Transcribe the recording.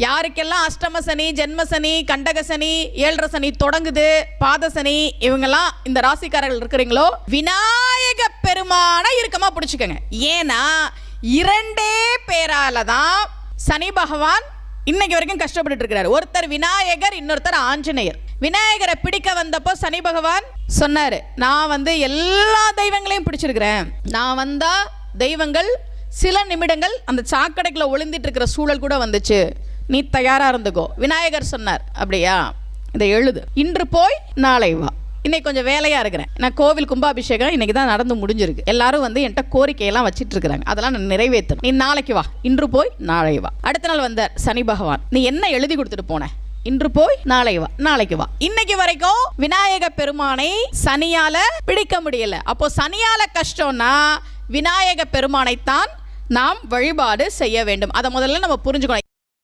யாருக்கெல்லாம் அஷ்டம சனி, ஜென்ம சனி, கண்டக சனி, ஏழரை சனி தொடங்குது, பாத சனி, இவங்கெல்லாம் இந்த ராசிக்காரர்கள் இருக்கிறீங்களோ விநாயக பெருமானை இறுக்கமா பிடிச்சுக்கோங்க. ஏன்னா 2 பேரால தான் சனி பகவான் இன்னைக்கு வரைக்கும் கஷ்டப்பட்டு இருக்கிறார். ஒருத்தர் விநாயகர், இன்னொருத்தர் ஆஞ்சநேயர். விநாயகரை பிடிக்க வந்தப்போ சனி பகவான் சொன்னாரு, நான் எல்லா தெய்வங்களையும் பிடிச்சிருக்கிறேன், நான் வந்தா தெய்வங்கள் சில நிமிடங்கள் அந்த சாக்கடைக்குள்ள ஒளிந்திட்டு இருக்கிற சூழல் கூட வந்துச்சு, நீ தயாரா இருந்துக்கோ. விநாயகர் சொன்னார், அப்படியா, இதை எழுது, இன்று போய் நாளை வா. இன்னைக்கு கொஞ்சம் வேலையா இருக்கிறேன், நான் கோவில் கும்பாபிஷேகம் இன்னைக்கு தான் நடந்து முடிஞ்சிருக்கு, எல்லாரும் என்கிட்ட கோரிக்கையெல்லாம் வச்சிட்டு இருக்கிறாங்க, அதெல்லாம் நான் நிறைவேற்றணும், நீ நாளைக்கு வா, இன்று போய் நாளை வா. அடுத்த நாள் வந்தார் சனி பகவான், நீ என்ன எழுதி கொடுத்துட்டு போன, இன்று போய் நாளை வா, நாளைக்கு வா. இன்னைக்கு வரைக்கும் விநாயக பெருமானை சனியால பிடிக்க முடியல. அப்போ சனியால கஷ்டம்னா விநாயக பெருமானைத்தான் நாம் வழிபாடு செய்ய வேண்டும். அதை முதல்ல நம்ம புரிஞ்சுக்கணும்.